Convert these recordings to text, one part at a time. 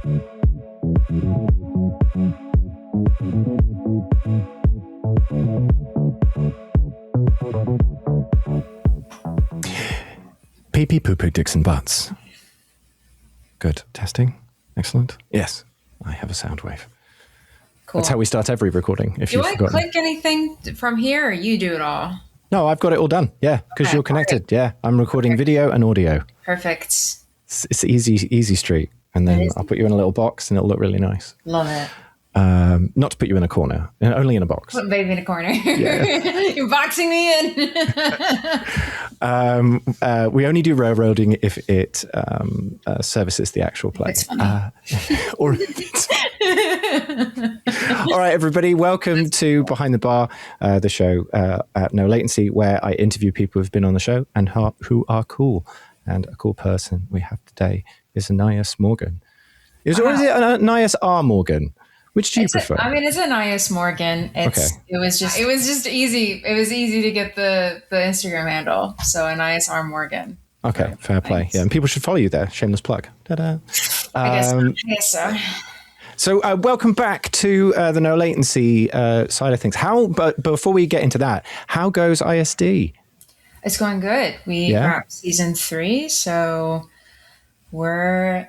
Pee pee poo poo dicks and butts. Good. Testing. Excellent. Yes, I have a sound wave. Cool. That's how we start every recording. If you've forgotten. Do I click anything from here, or you do it all? No, I've got it all done. Yeah, because you're connected. Right. Yeah, I'm recording video and audio. Perfect. It's easy street. And then I'll put you in a little box and it'll look really nice. Love it. Not to put you in a corner, only in a box. Put baby in a corner. Yeah. You're boxing me in. We only do railroading if it services the actual play. It's funny. Or if it's... All right, everybody, welcome to Behind the Bar, the show at No Latency, where I interview people who've been on the show and who are cool. And a cool person we have today is Anais Morgan. Or is it Anais R. Morgan? Which do you prefer? It's Anais Morgan. It was just easy. It was easy to get the Instagram handle. So Anais R. Morgan. Okay, fair play. Yeah, and people should follow you there. Shameless plug. Ta-da. I guess so. So welcome back to the No Latency side of things. But before we get into that, how goes ISD? It's going good. We wrapped season 3, so we're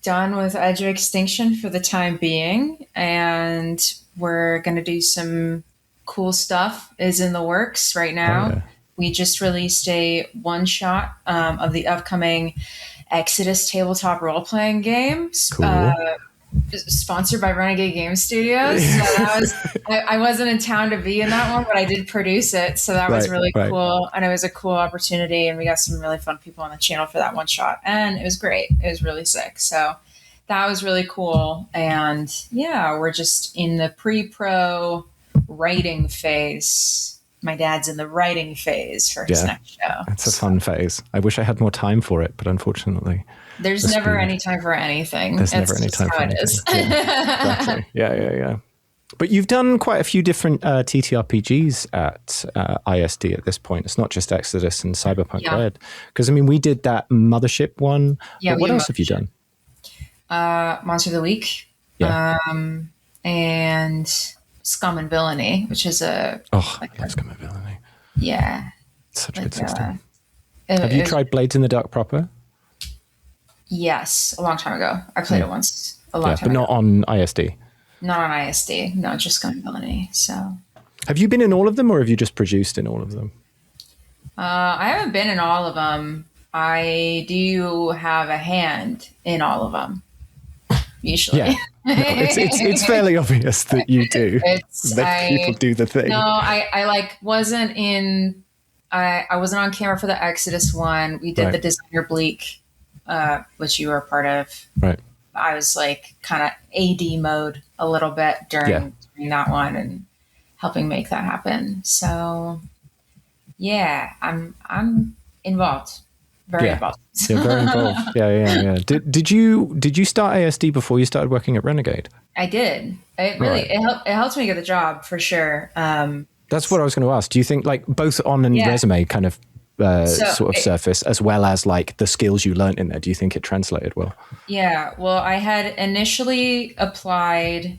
done with Edge of Extinction for the time being, and we're going to do some cool stuff is in the works right now. Oh, yeah. We just released a one-shot of the upcoming Exodus tabletop role-playing game. Cool. Sponsored by Renegade Game Studios. So that was, I wasn't in town to be in that one, but I did produce it. So that was really cool. And it was a cool opportunity. And we got some really fun people on the channel for that one shot. And it was great. It was really sick. So that was really cool. And yeah, we're just in the pre-pro writing phase. My dad's in the writing phase for his next show. It's a fun phase. I wish I had more time for it, but unfortunately... There's never any time for anything. There's never any time for anything. Yeah, exactly. Yeah. But you've done quite a few different TTRPGs at ISD at this point. It's not just Exodus and Cyberpunk Red. Because, we did that Mothership one. Yeah, what else have you done? Monster of the Week. Yeah. And Scum and Villainy, which is Scum and Villainy. Yeah. It's such a good system. Have you tried Blades in the Dark proper? Yes, a long time ago. I played it once. A long time but ago. Not on ISD. Not on ISD. No, just Scum and Villainy. So. Have you been in all of them, or have you just produced in all of them? I haven't been in all of them. I do have a hand in all of them. Usually. Yeah. No, it's fairly obvious that you do. People do the thing. No, I wasn't in. I wasn't on camera for the Exodus one. We did the Designer Bleak. Which you were a part of. Right. I was kind of AD mode a little bit during that one and helping make that happen. So yeah, I'm involved. Very involved. Yeah, very involved. Yeah. Did you start ASD before you started working at Renegade? I did. It helped me get the job for sure. That's what I was going to ask. Do you think both on and resume kind of surface, as well as the skills you learned in there? Do you think it translated well? Yeah, well, I had initially applied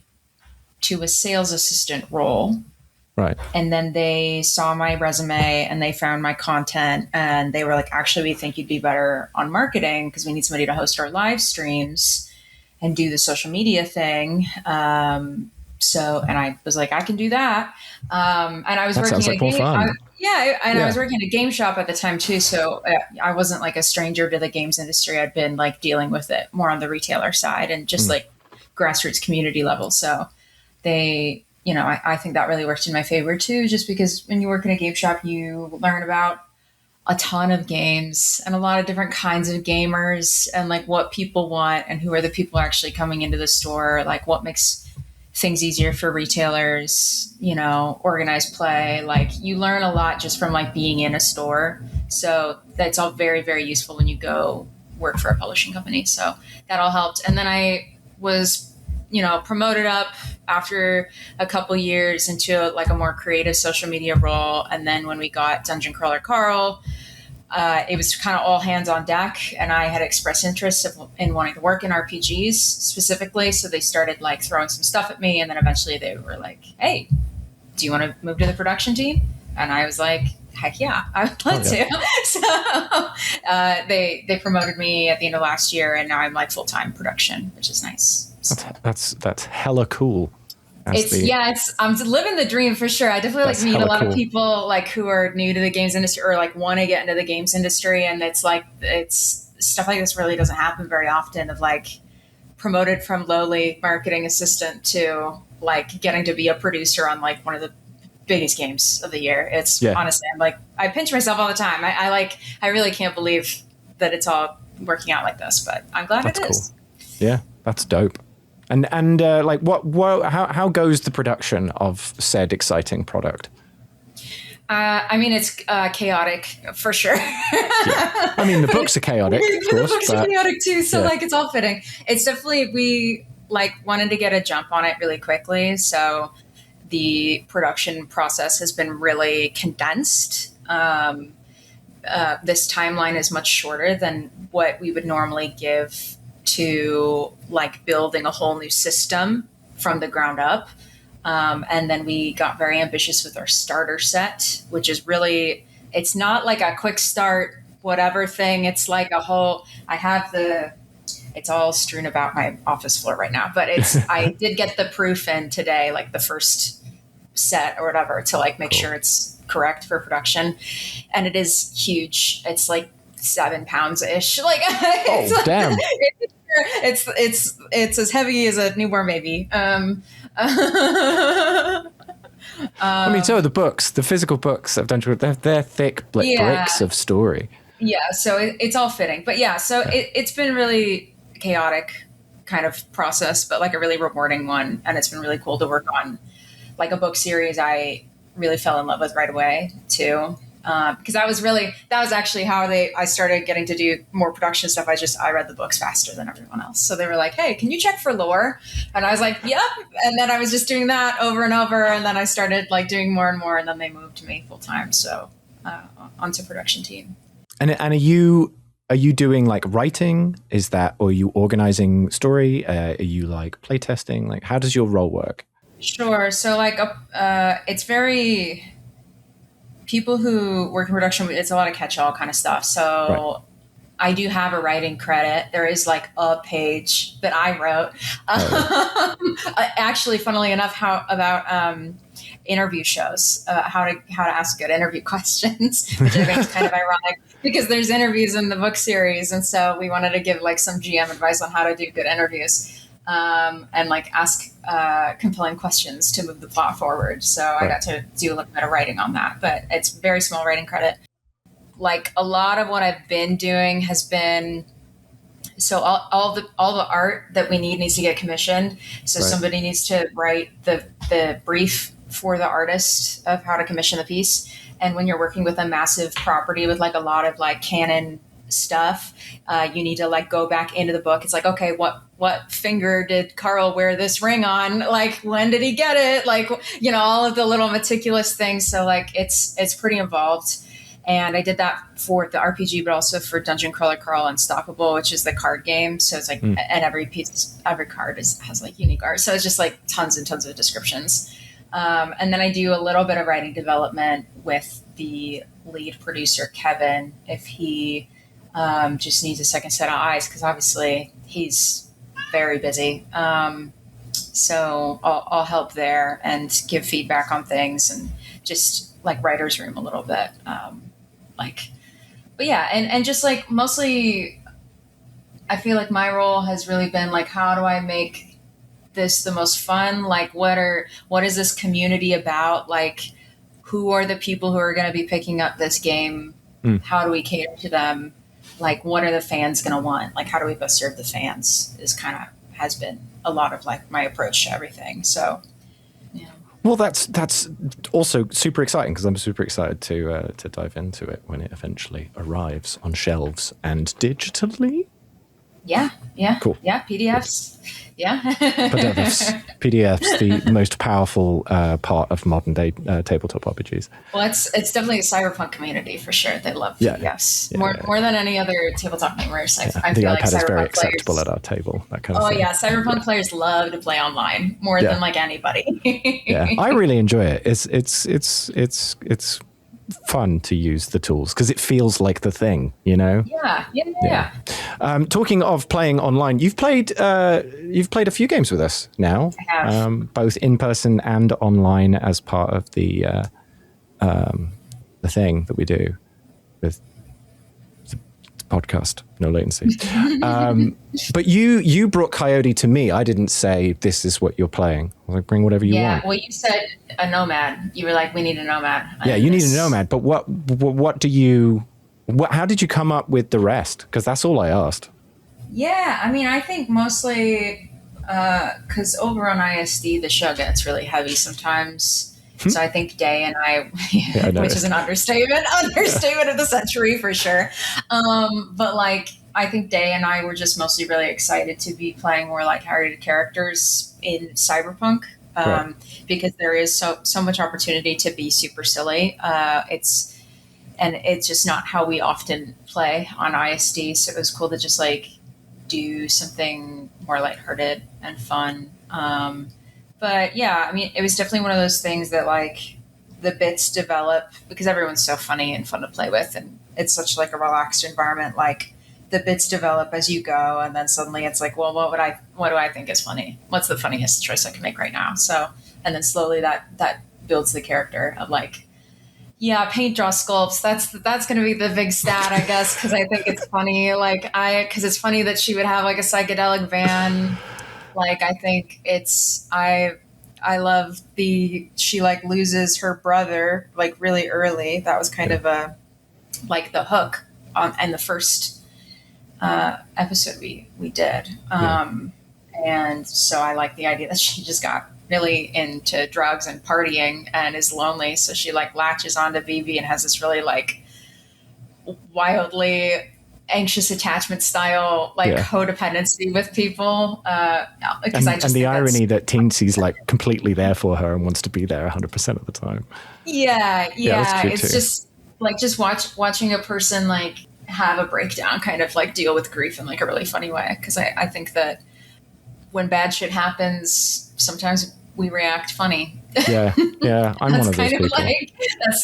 to a sales assistant role. Right. And then they saw my resume and they found my content and they were like, actually, we think you'd be better on marketing because we need somebody to host our live streams and do the social media thing. And I was like, I can do that. And I was working at a game. I was working at a game shop at the time too. So I wasn't a stranger to the games industry. I'd been dealing with it more on the retailer side and just grassroots community level. So they, I think that really worked in my favor too, just because when you work in a game shop, you learn about a ton of games and a lot of different kinds of gamers and what people want and who are the people actually coming into the store, what makes things easier for retailers, organized play. You learn a lot just from being in a store. So that's all very, very useful when you go work for a publishing company. So that all helped. And then I was, promoted up after a couple years into a more creative social media role. And then when we got Dungeon Crawler Carl, it was kind of all hands on deck, and I had expressed interest in wanting to work in RPGs specifically. So they started like throwing some stuff at me, and then eventually they were like, "Hey, do you want to move to the production team?" And I was like, "Heck yeah, I would love to." So they promoted me at the end of last year, and now I'm like full time production, which is nice. So. That's hella cool. I'm living the dream for sure. I definitely like meet a lot of people like who are new to the games industry or like want to get into the games industry, and it's stuff like this really doesn't happen very often. Of like promoted from lowly marketing assistant to like getting to be a producer on like one of the biggest games of the year. It's honestly, I'm like, I pinch myself all the time. I really can't believe that it's all working out like this, but I'm glad it is. Cool. Yeah, that's dope. And like how goes the production of said exciting product? I mean, it's chaotic for sure. Yeah. I mean, the books are chaotic, of course. The books are chaotic too, so like it's all fitting. It's definitely, we like wanted to get a jump on it really quickly, so the production process has been really condensed. This timeline is much shorter than what we would normally give to like building a whole new system from the ground up. And then we got very ambitious with our starter set, which is really, it's not like a quick start, whatever thing. It's like a whole, it's all strewn about my office floor right now, but I did get the proof in today, like the first set or whatever, to like make sure it's correct for production. And it is huge. It's like 7 pounds ish. Like, damn. It's as heavy as a newborn baby. I mean, so are the books, the physical books I've done, they're thick bricks of story. Yeah, so it's all fitting. But yeah, so it's been really chaotic kind of process, but like a really rewarding one. And it's been really cool to work on like a book series I really fell in love with right away too. Because that was actually how I started getting to do more production stuff. I read the books faster than everyone else. So they were like, "Hey, can you check for lore?" And I was like, "Yep." And then I was just doing that over and over. And then I started like doing more and more. And then they moved me full time. So onto production team. And are you doing like writing? Or are you organizing story? Are you like playtesting? Like, how does your role work? Sure. So like, it's very, people who work in production, it's a lot of catch-all kind of stuff. So I do have a writing credit. There is like a page that I wrote. Actually, funnily enough, about interview shows, how to ask good interview questions, which I think is kind of ironic because there's interviews in the book series, and so we wanted to give like some GM advice on how to do good interviews. And like ask compelling questions to move the plot forward. So I got to do a little bit of writing on that, but it's very small writing credit. Like a lot of what I've been doing has been, so all the art that we need needs to get commissioned. So somebody needs to write the brief for the artist of how to commission the piece. And when you're working with a massive property with like a lot of like canon stuff, you need to like go back into the book. It's like, okay, what finger did Carl wear this ring on? Like, when did he get it? Like, you know, all of the little meticulous things. So like, it's pretty involved. And I did that for the RPG, but also for Dungeon Crawler Carl Unstoppable, which is the card game. So it's like, and every card has like unique art. So it's just like tons and tons of descriptions. And then I do a little bit of writing development with the lead producer, Kevin, if he just needs a second set of eyes, because obviously he's very busy. So I'll help there and give feedback on things and just like writer's room a little bit. But yeah, and just like mostly I feel like my role has really been like, how do I make this the most fun? Like, what is this community about? Like, who are the people who are going to be picking up this game? How do we cater to them? Like, what are the fans going to want? Like, how do we best serve the fans has been a lot of like my approach to everything. So, yeah. Well, that's also super exciting because I'm super excited to dive into it when it eventually arrives on shelves and digitally. Yeah. Cool. Yeah, PDFs. Yeah. PDFs, the most powerful part of modern day tabletop RPGs. Well, it's definitely a cyberpunk community for sure. They love PDFs Yeah. more than any other tabletop gamers. I The feel iPad like is very cyberpunk acceptable players, at our table. That kind of thing. yeah, cyberpunk players love to play online more than like anybody. Yeah, I really enjoy it. It's fun to use the tools because it feels like the thing, you know. Yeah. Talking of playing online, you've played a few games with us now, I have. both in person and online as part of the thing that we do with the podcast, No Latency. But you brought Coyote to me. I didn't say this is what you're playing. I was like, bring whatever you want. Yeah, well, you said a nomad. You were like, we need a nomad. Yeah, you need a nomad. But what do you? How did you come up with the rest? Because that's all I asked. Yeah, I mean, I think mostly because over on ISD the show gets really heavy sometimes. So I think Day and I, which is an understatement of the century for sure. But like, I think Day and I were just mostly really excited to be playing more lighthearted characters in Cyberpunk. Right. Because there is so much opportunity to be super silly. It's just not how we often play on ISD. So it was cool to just like do something more lighthearted and fun. But yeah, I mean, it was definitely one of those things that like the bits develop because everyone's so funny and fun to play with, and it's such like a relaxed environment. Like the bits develop as you go, and then suddenly it's like, well, what do I think is funny? What's the funniest choice I can make right now? So, and then slowly that builds the character of like, yeah, paint, draw, sculpts. That's going to be the big stat, I guess, because I think it's funny. Like because it's funny that she would have like a psychedelic van. Like I think I love she like loses her brother like really early. That was kind of a like the hook and the first episode we did. And so I like the idea that she just got really into drugs and partying and is lonely. So she like latches onto Vivi and has this really like wildly anxious attachment style, like codependency with people. Because and the irony that Teensy's like completely there for her and wants to be there 100% of the time. Yeah. It's too. just watching a person like have a breakdown, kind of like deal with grief in like a really funny way. Because I think that when bad shit happens, sometimes we react funny. Yeah. I'm one of those people. Like,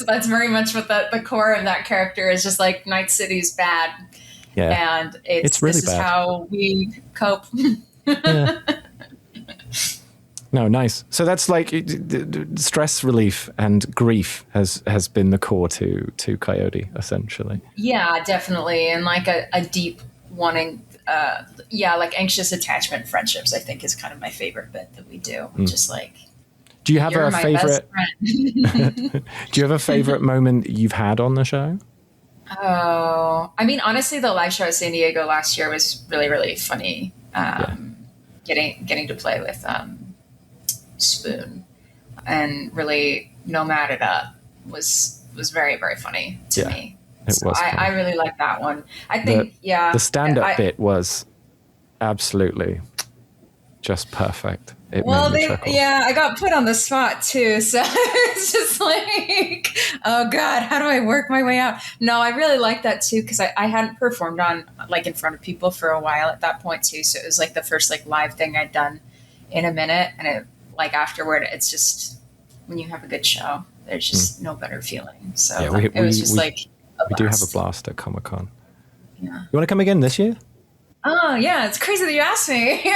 that's very much what the core of that character is. Just like Night City's bad. Yeah. And it's really this bad. Is how we cope. Yeah. No, nice. So that's like stress relief and grief has been the core to Coyote, essentially. Yeah, definitely. And like a deep wanting, like anxious attachment friendships, I think is kind of my favorite bit that we do. Just like, do you have a favorite? Do you have a favorite moment you've had on the show? Oh, I mean, honestly, the live show at San Diego last year was really, really funny. Getting to play with Spoon and really nomad it up was very, very funny to me. So I really like that one. I think, the stand-up bit was absolutely just perfect. I got put on the spot too, so it's just like, oh god, how do I work my way out? No, I really like that too because I hadn't performed on like in front of people for a while at that point too, so it was like the first like live thing I'd done in a minute, and it like afterward, it's just when you have a good show, there's just no better feeling. So it was just like we do have a blast at Comic-Con. Yeah, you want to come again this year? Oh, yeah. It's crazy that you asked me. Yeah.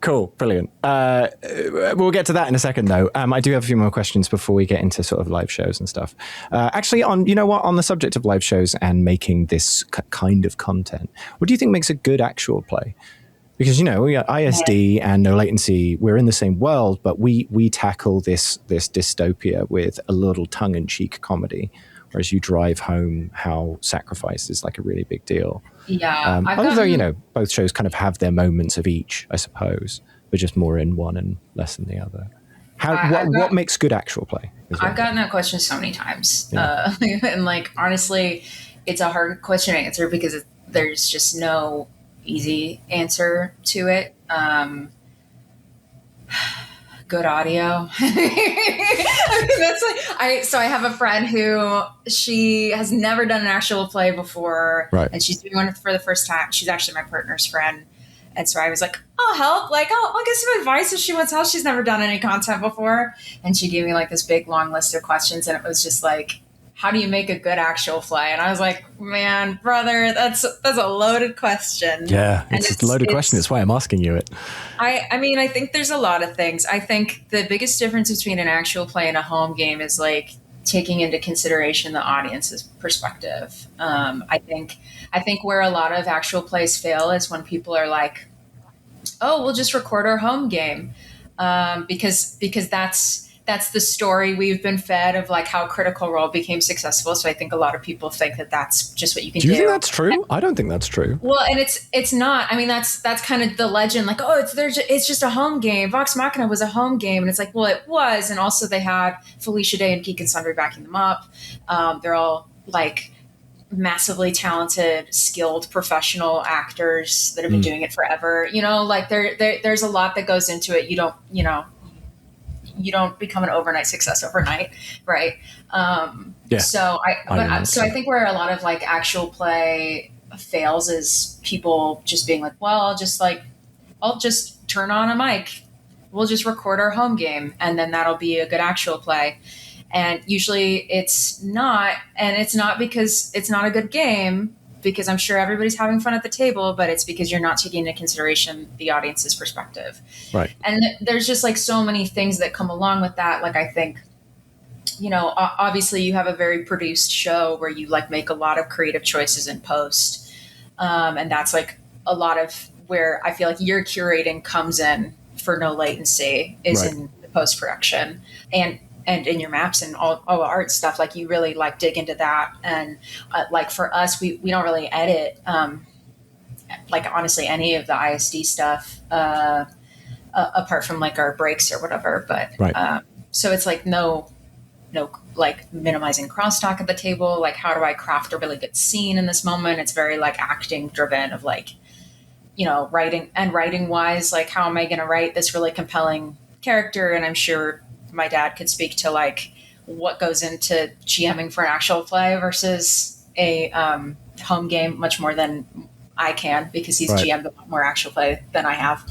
Cool. Brilliant. We'll get to that in a second, though. I do have a few more questions before we get into sort of live shows and stuff. Actually, on the subject of live shows and making this kind of content, what do you think makes a good actual play? Because, we got ISD and No Latency, we're in the same world, but we tackle this dystopia with a little tongue-in-cheek comedy, whereas you drive home how sacrifice is like a really big deal. Yeah. Although, both shows kind of have their moments of each, I suppose, but just more in one and less in the other. What makes good actual play? I've gotten that question so many times. Yeah. And like, honestly, it's a hard question to answer because there's just no easy answer to it. Good audio. So I have a friend who she has never done an actual play before, right. and she's doing one for the first time. She's actually my partner's friend. And so I was like, I'll help. Like, I'll get some advice if she wants help. She's never done any content before. And she gave me like this big long list of questions. And it was just like, how do you make a good actual play? And I was like, man, brother, that's a loaded question. Yeah, it's a loaded question. That's why I'm asking you it. I mean, I think there's a lot of things. I think the biggest difference between an actual play and a home game is like taking into consideration the audience's perspective. I think where a lot of actual plays fail is when people are like, oh, we'll just record our home game. Because that's the story we've been fed of like how Critical Role became successful. So I think a lot of people think that that's just what you can do. Do you think that's true? I don't think that's true. Well, and it's not. I mean, that's kind of the legend. Like, oh, it's just a home game. Vox Machina was a home game, and it's like, well, it was. And also they had Felicia Day and Geek and Sundry backing them up. They're all like massively talented, skilled, professional actors that have been doing it forever. You know, like there's a lot that goes into it. You don't become an overnight success overnight, right? So I think where a lot of like actual play fails is people just being like, well, I'll just turn on a mic. We'll just record our home game, and then that'll be a good actual play. And usually it's not, and it's not because it's not a good game, because I'm sure everybody's having fun at the table, but it's because you're not taking into consideration the audience's perspective. Right. And there's just like so many things that come along with that. Like, I think, obviously you have a very produced show where you like make a lot of creative choices in post. And that's like a lot of where I feel like your curating comes in for No Latency is right. in the post-production and in your maps and all the art stuff. Like, you really like dig into that. And like for us, we don't really edit, like honestly, any of the ISD stuff, apart from like our breaks or whatever. But, right. So it's like no, like minimizing crosstalk at the table. Like, how do I craft a really good scene in this moment? It's very like acting driven of like, writing wise, like, how am I going to write this really compelling character? And I'm sure my dad could speak to like what goes into GMing for an actual play versus a home game much more than I can, because he's right. GM'd a lot more actual play than I have.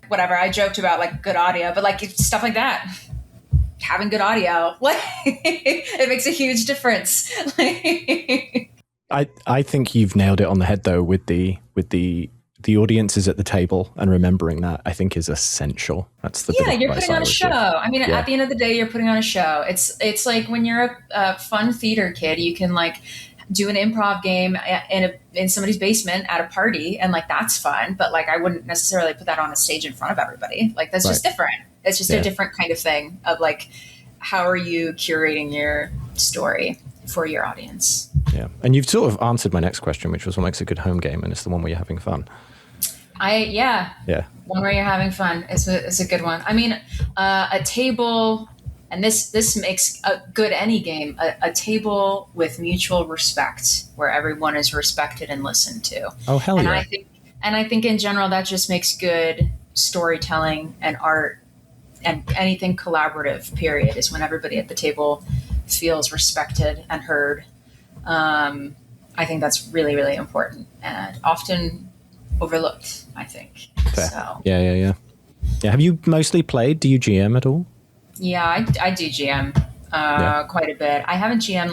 Whatever. I joked about like good audio, but like stuff like that, having good audio, it makes a huge difference. I think you've nailed it on the head though with the audiences at the table, and remembering that I think is essential. That's the you're putting on a show. I mean, at the end of the day, you're putting on a show. It's like when you're a fun theater kid, you can like do an improv game in somebody's basement at a party, and like that's fun. But like I wouldn't necessarily put that on a stage in front of everybody. Like that's just different. It's just a different kind of thing of like, how are you curating your story for your audience? Yeah, and you've sort of answered my next question, which was what makes a good home game, and it's the one where you're having fun. One where you're having fun is a good one. I mean, a table, and this makes a good any game, a table with mutual respect where everyone is respected and listened to. Oh, hell yeah. I think in general that just makes good storytelling and art and anything collaborative, period, is when everybody at the table feels respected and heard. I think that's really, really important and often overlooked, I think. Fair. So. Yeah. Have you mostly played? Do you GM at all? Yeah, I do GM quite a bit. I haven't GM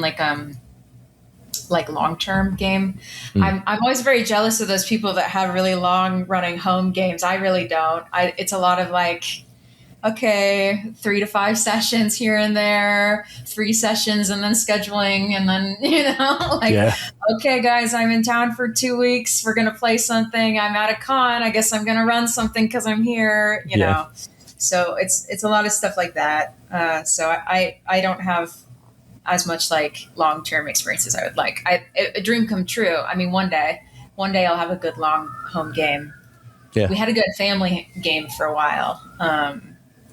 like long-term game. I'm always very jealous of those people that have really long running home games. I really don't. It's a lot of like, okay, 3 to 5 sessions here and there, 3 sessions, and then scheduling, and then, okay, guys, I'm in town for 2 weeks. We're going to play something. I'm at a con. I guess I'm going to run something because I'm here, you know. So it's a lot of stuff like that. So I don't have as much like long-term experience as I would like. A dream come true. I mean, one day I'll have a good long home game. Yeah. We had a good family game for a while.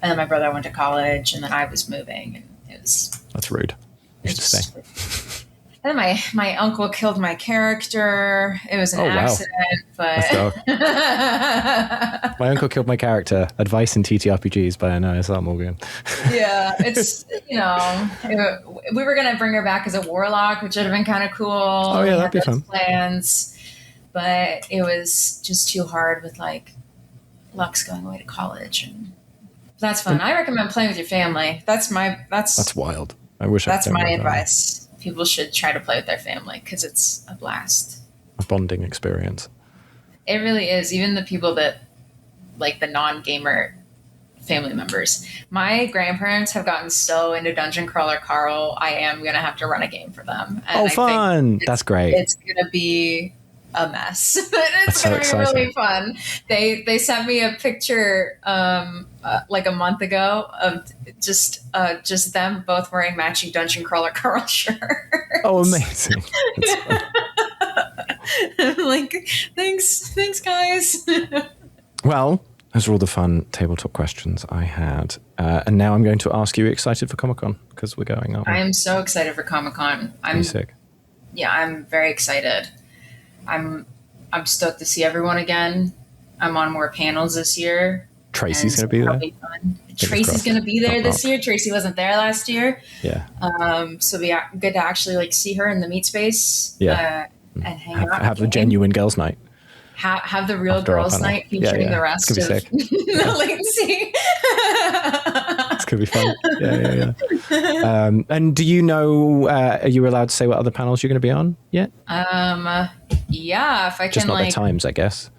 And then my brother went to college, and then I was moving, and it was... That's rude. You should stay. then my uncle killed my character. It was an accident, That's dark. but My uncle killed my character. Advice in TTRPGs by Anais Morgan. yeah, it's we were gonna bring her back as a warlock, which would have been kind of cool. Oh yeah, that'd be fun. Plans, but it was just too hard with like Lux going away to college, and that's fun. I recommend playing with your family. That's wild. I wish that's my advice. People should try to play with their family because it's a blast. A bonding experience. It really is. Even the people that like the non-gamer family members. My grandparents have gotten so into Dungeon Crawler Carl. I am going to have to run a game for them. And fun. That's great. It's going to be a mess. It's going to be really fun. They sent me a picture like a month ago of just them both wearing matching Dungeon Crawler Carl shirts. Oh, amazing. I'm like, thanks guys. Well, those are all the fun tabletop questions I had. And now I'm going to ask you, excited for Comic-Con? Because we're going on. I am so excited for Comic-Con. I'm sick. Yeah, I'm very excited. I'm stoked to see everyone again. I'm on more panels this year. Tracy's going to be there. Tracy's going to be there this year. Tracy wasn't there last year. Yeah. So it'll be good to actually like see her in the meet space. Yeah. And hang out. Have the genuine girls' night. Have the real girls' night featuring the rest of the Latency. It's going to be fun. Yeah. And do you know, are you allowed to say what other panels you're going to be on yet? Yeah, if I just can not like the times, I guess.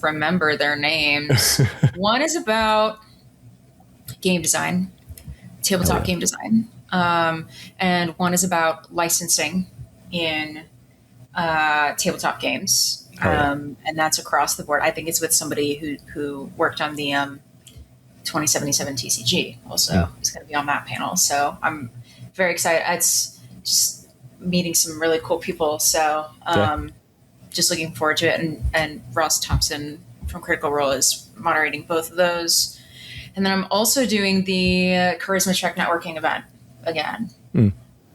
Remember their names. One is about game design, tabletop game design. And one is about licensing in tabletop games. And that's across the board. I think it's with somebody who worked on the 2077 TCG also is going to be on that panel. So I'm very excited. It's just meeting some really cool people. So just looking forward to it. And Ross Thompson from Critical Role is moderating both of those. And then I'm also doing the Charisma Check networking event again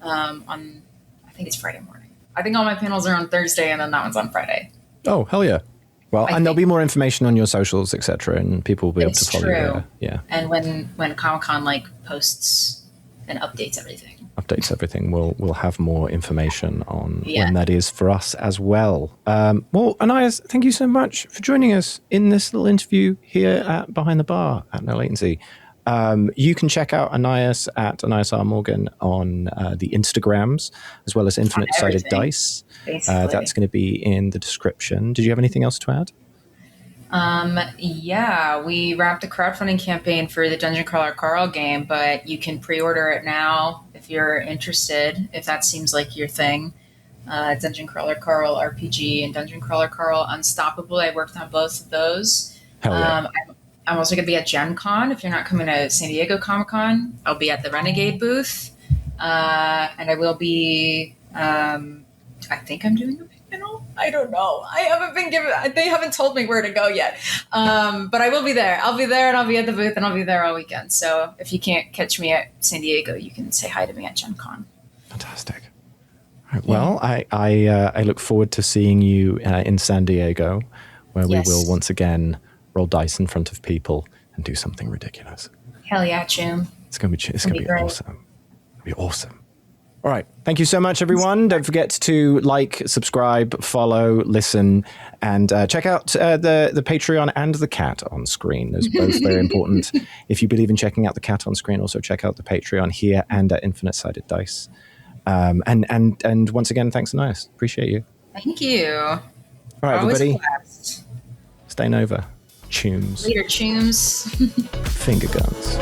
on, I think it's Friday morning. I think all my panels are on Thursday and then that one's on Friday. Oh, hell yeah. Well, and there'll be more information on your socials, etc., and people will be able to follow you there. Yeah. And when Comic-Con like posts and updates everything, we'll have more information on when that is for us as well. Well, Anais, thank you so much for joining us in this little interview here at Behind the Bar at No Latency. You can check out Anais at Anais R. Morgan on the Instagrams, as well as Infinite Sided Dice. That's going to be in the description. Did you have anything else to add? Yeah, we wrapped a crowdfunding campaign for the Dungeon Crawler Carl game, but you can pre-order it now if you're interested, if that seems like your thing. Dungeon Crawler Carl RPG and Dungeon Crawler Carl Unstoppable. I worked on both of those. Hell yeah. I'm also going to be at Gen Con. If you're not coming to San Diego Comic-Con, I'll be at the Renegade booth. And I will be, I think I'm doing a panel. I don't know. I haven't been given, they haven't told me where to go yet. But I will be there. I'll be there and I'll be at the booth and I'll be there all weekend. So if you can't catch me at San Diego, you can say hi to me at Gen Con. Fantastic. All right, well, I look forward to seeing you in San Diego, where we will once again roll dice in front of people and do something ridiculous. Hell yeah, Choom. It's gonna be awesome. It'll be awesome. All right. Thank you so much, everyone. Don't forget to like, subscribe, follow, listen, and check out the Patreon and the cat on screen. Those are both very important. If you believe in checking out the cat on screen, also check out the Patreon here and at Infinite Sided Dice. And once again, thanks, Anais. Appreciate you. Thank you. All right, everybody. Blessed. Staying over. Tunes. Later, Chooms. Finger guns.